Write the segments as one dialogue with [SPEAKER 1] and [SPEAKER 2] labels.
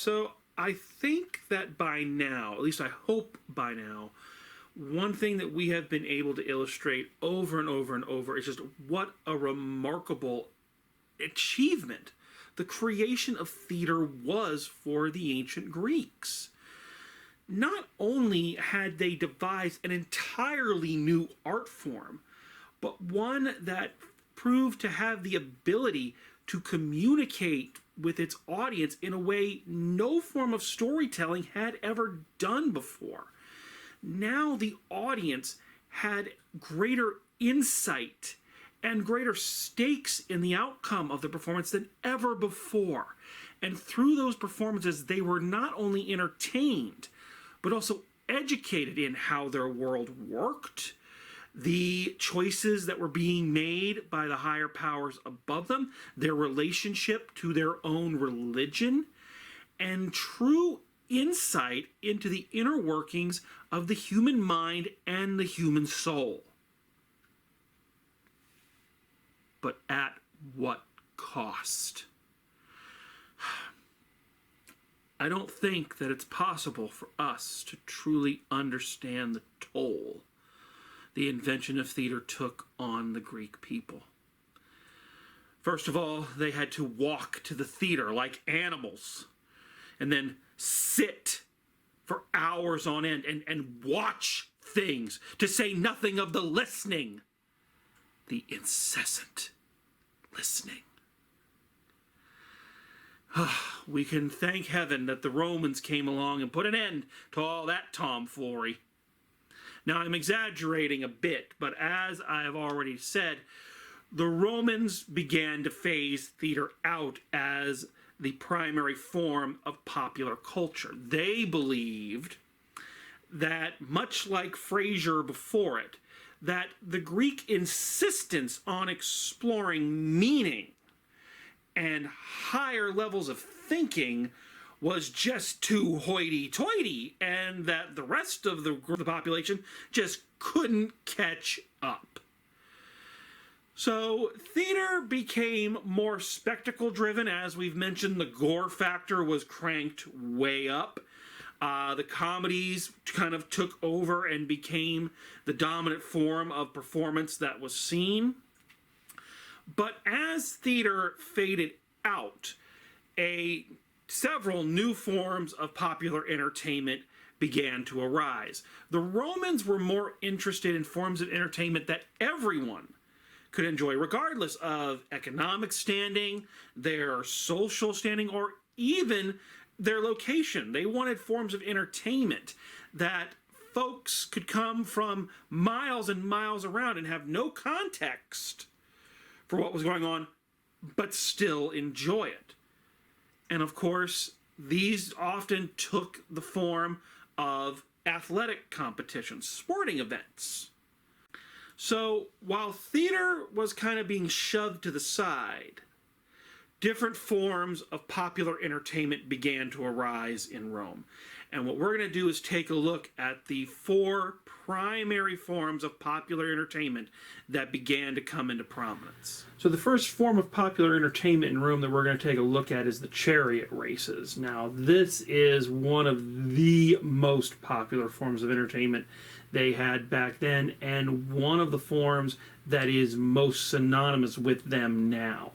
[SPEAKER 1] So I think that by now, at least I hope by now, one thing that we have been able to illustrate over and over and over is just what a remarkable achievement the creation of theater was for the ancient Greeks. Not only had they devised an entirely new art form, but one that proved to have the ability to communicate with its audience in a way no form of storytelling had ever done before. Now the audience had greater insight and greater stakes in the outcome of the performance than ever before. And through those performances, they were not only entertained, but also educated in how their world worked, the choices that were being made by the higher powers above them, their relationship to their own religion, and true insight into the inner workings of the human mind and the human soul. But at what cost? I don't think that it's possible for us to truly understand the toll the invention of theater took on the Greek people. First of all, they had to walk to the theater like animals, and then sit for hours on end and watch things, to say nothing of the listening, the incessant listening. We can thank heaven that the Romans came along and put an end to all that tomfoolery. Now, I'm exaggerating a bit, but as I have already said, the Romans began to phase theater out as the primary form of popular culture. They believed that, much like Fraser before it, that the Greek insistence on exploring meaning and higher levels of thinking was just too hoity-toity, and that the rest of the population just couldn't catch up. So theater became more spectacle-driven. As we've mentioned, the gore factor was cranked way up. The comedies kind of took over and became the dominant form of performance that was seen. But as theater faded out, several new forms of popular entertainment began to arise. The Romans were more interested in forms of entertainment that everyone could enjoy, regardless of economic standing, their social standing, or even their location. They wanted forms of entertainment that folks could come from miles and miles around and have no context for what was going on, but still enjoy it. And of course, these often took the form of athletic competitions, sporting events. So while theater was kind of being shoved to the side, different forms of popular entertainment began to arise in Rome. And what we're going to do is take a look at the four primary forms of popular entertainment that began to come into prominence. So the first form of popular entertainment in Rome that we're going to take a look at is the Chariot Races. Now, this is one of the most popular forms of entertainment they had back then, and one of the forms that is most synonymous with them now.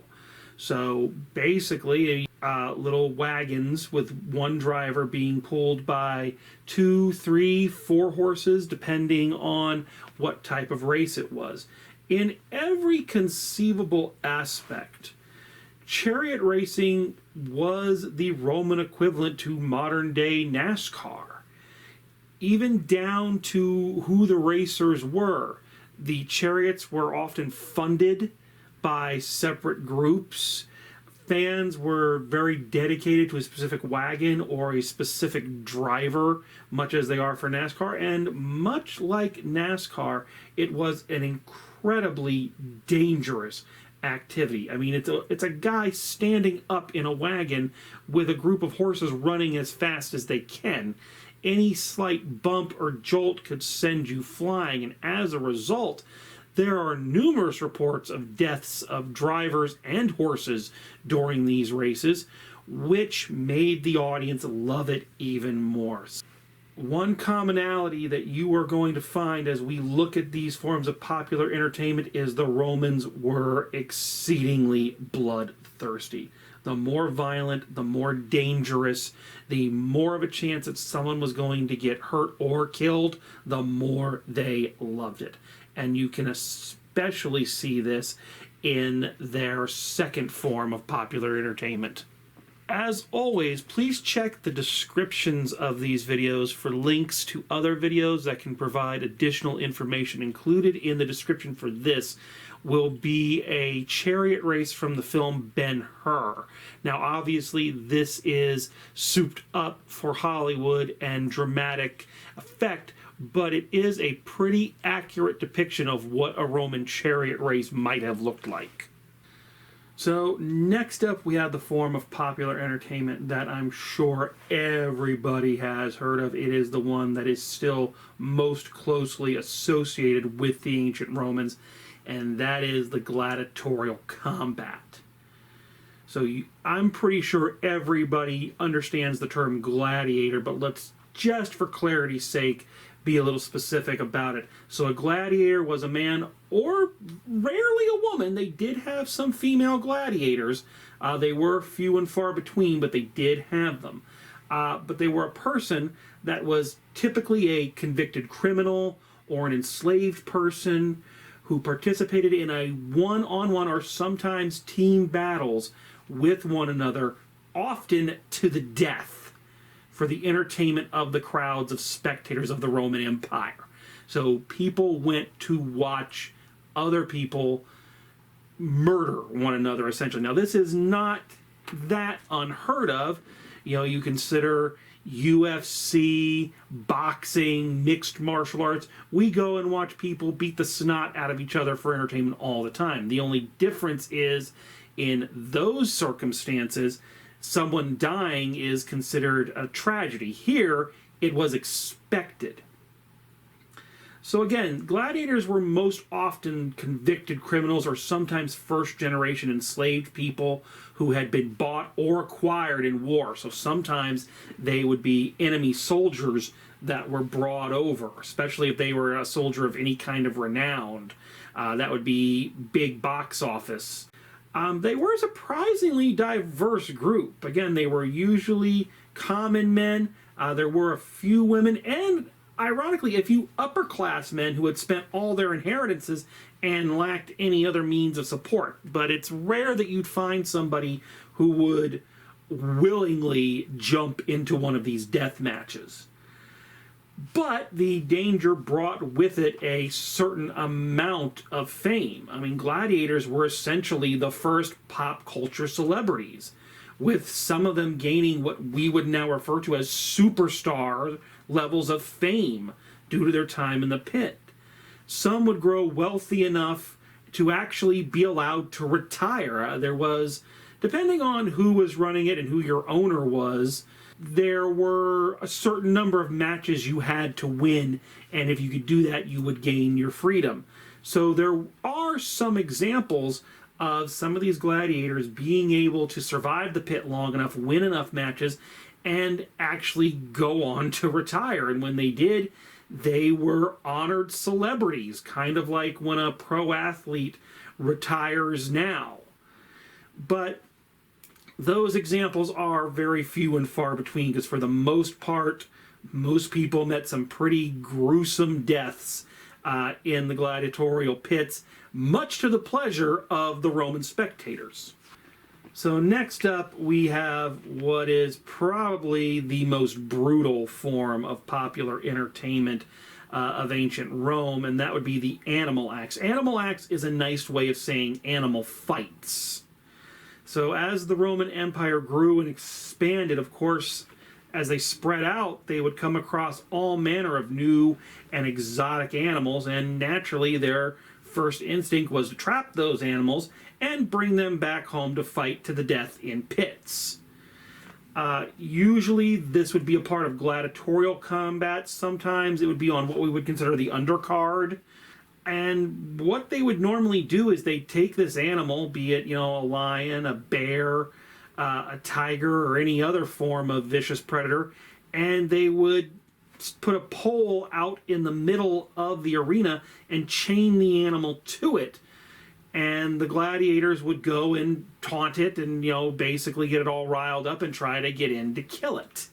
[SPEAKER 1] So basically, little wagons with one driver being pulled by 2, 3, 4 horses, depending on what type of race it was. In every conceivable aspect, chariot racing was the Roman equivalent to modern-day NASCAR. Even down to who the racers were. The chariots were often funded by separate groups. Fans were very dedicated to a specific wagon or a specific driver, much as they are for NASCAR. And much like NASCAR, it was an incredibly dangerous activity. I mean, it's a guy standing up in a wagon with a group of horses running as fast as they can. Any slight bump or jolt could send you flying, and as a result, there are numerous reports of deaths of drivers and horses during these races, which made the audience love it even more. One commonality that you are going to find as we look at these forms of popular entertainment is the Romans were exceedingly bloodthirsty. The more violent, the more dangerous, the more of a chance that someone was going to get hurt or killed, the more they loved it. And you can especially see this in their second form of popular entertainment. As always, please check the descriptions of these videos for links to other videos that can provide additional information. Included in the description for this will be a chariot race from the film Ben-Hur. Now, obviously, this is souped up for Hollywood and dramatic effect, but it is a pretty accurate depiction of what a Roman chariot race might have looked like. So next up we have the form of popular entertainment that I'm sure everybody has heard of. It is the one that is still most closely associated with the ancient Romans, and that is the gladiatorial combat. So I'm pretty sure everybody understands the term gladiator, but let's just for clarity's sake be a little specific about it. So a gladiator was a man, or rarely a woman. They did have some female gladiators. They were few and far between, but they did have them. But they were a person that was typically a convicted criminal or an enslaved person who participated in a one-on-one or sometimes team battles with one another, often to the death, for the entertainment of the crowds of spectators of the Roman Empire. So people went to watch other people murder one another, essentially. Now, this is not that unheard of. You know, you consider UFC, boxing, mixed martial arts. We go and watch people beat the snot out of each other for entertainment all the time. The only difference is in those circumstances, someone dying is considered a tragedy. Here, it was expected. So again, gladiators were most often convicted criminals or sometimes first-generation enslaved people who had been bought or acquired in war. So sometimes they would be enemy soldiers that were brought over, especially if they were a soldier of any kind of renown. That would be big box office. They were a surprisingly diverse group. Again, they were usually common men. There were a few women and, ironically, a few upper-class men who had spent all their inheritances and lacked any other means of support. But it's rare that you'd find somebody who would willingly jump into one of these death matches. But the danger brought with it a certain amount of fame. I mean, gladiators were essentially the first pop culture celebrities, with some of them gaining what we would now refer to as superstar levels of fame due to their time in the pit. Some would grow wealthy enough to actually be allowed to retire. There was, depending on who was running it and who your owner was, there were a certain number of matches you had to win, and if you could do that, you would gain your freedom. So there are some examples of some of these gladiators being able to survive the pit long enough, win enough matches, and actually go on to retire. And when they did, they were honored celebrities, kind of like when a pro athlete retires now. But those examples are very few and far between, because for the most part, most people met some pretty gruesome deaths in the gladiatorial pits, much to the pleasure of the Roman spectators. So next up, we have what is probably the most brutal form of popular entertainment of ancient Rome, and that would be the animal acts. Animal acts is a nice way of saying animal fights. So as the Roman Empire grew and expanded, of course, as they spread out, they would come across all manner of new and exotic animals, and naturally their first instinct was to trap those animals and bring them back home to fight to the death in pits. Usually this would be a part of gladiatorial combat. Sometimes it would be on what we would consider the undercard. And what they would normally do is they take this animal, be it, a lion, a bear, a tiger or any other form of vicious predator, and they would put a pole out in the middle of the arena and chain the animal to it. And the gladiators would go and taunt it and, basically get it all riled up and try to get in to kill it.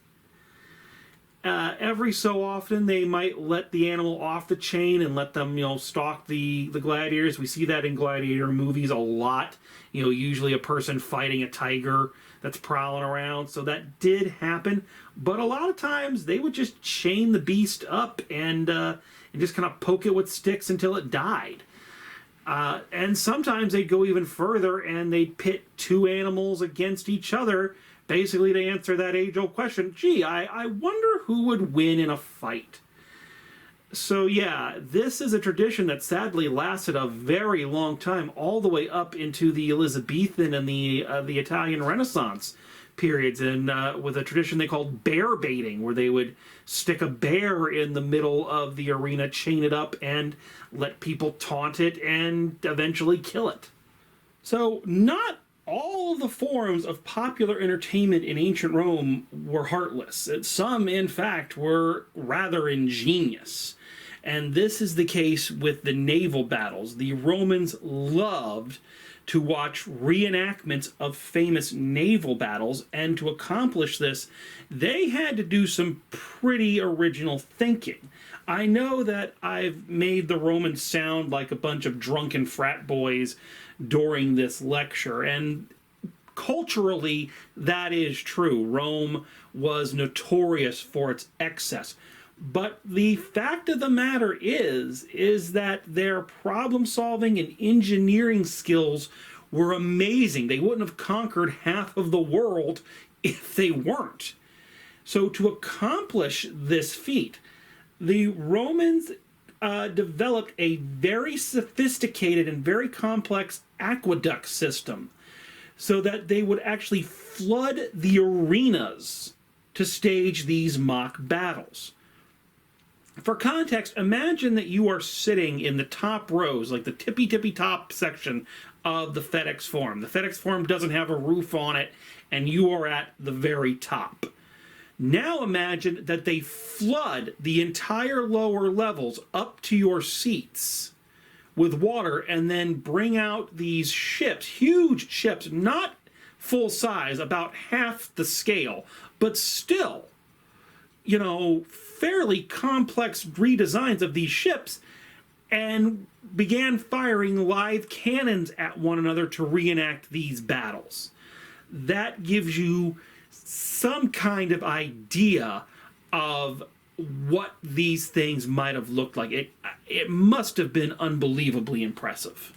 [SPEAKER 1] Every so often, they might let the animal off the chain and let them, stalk the gladiators. We see that in gladiator movies a lot. Usually a person fighting a tiger that's prowling around. So that did happen. But a lot of times, they would just chain the beast up and just kind of poke it with sticks until it died. And sometimes they'd go even further and they'd pit two animals against each other, basically to answer that age-old question, gee, I wonder who would win in a fight. So yeah, this is a tradition that sadly lasted a very long time, all the way up into the Elizabethan and the Italian Renaissance periods, and with a tradition they called bear baiting, where they would stick a bear in the middle of the arena, chain it up, and let people taunt it and eventually kill it. So not all of the forms of popular entertainment in ancient Rome were heartless. Some, in fact, were rather ingenious. And this is the case with the naval battles. The Romans loved to watch reenactments of famous naval battles, and to accomplish this, they had to do some pretty original thinking. I know that I've made the Romans sound like a bunch of drunken frat boys during this lecture, and culturally, that is true. Rome was notorious for its excess. But the fact of the matter is that their problem-solving and engineering skills were amazing. They wouldn't have conquered half of the world if they weren't. So to accomplish this feat, the Romans developed a very sophisticated and very complex aqueduct system so that they would actually flood the arenas to stage these mock battles. For context, imagine that you are sitting in the top rows, like the tippy top section of the FedEx Forum. The FedEx Forum doesn't have a roof on it, and you are at the very top. Now imagine that they flood the entire lower levels up to your seats with water, and then bring out these ships, huge ships, not full size, about half the scale, but still, fairly complex redesigns of these ships, and began firing live cannons at one another to reenact these battles. That gives you some kind of idea of what these things might have looked like. It must have been unbelievably impressive.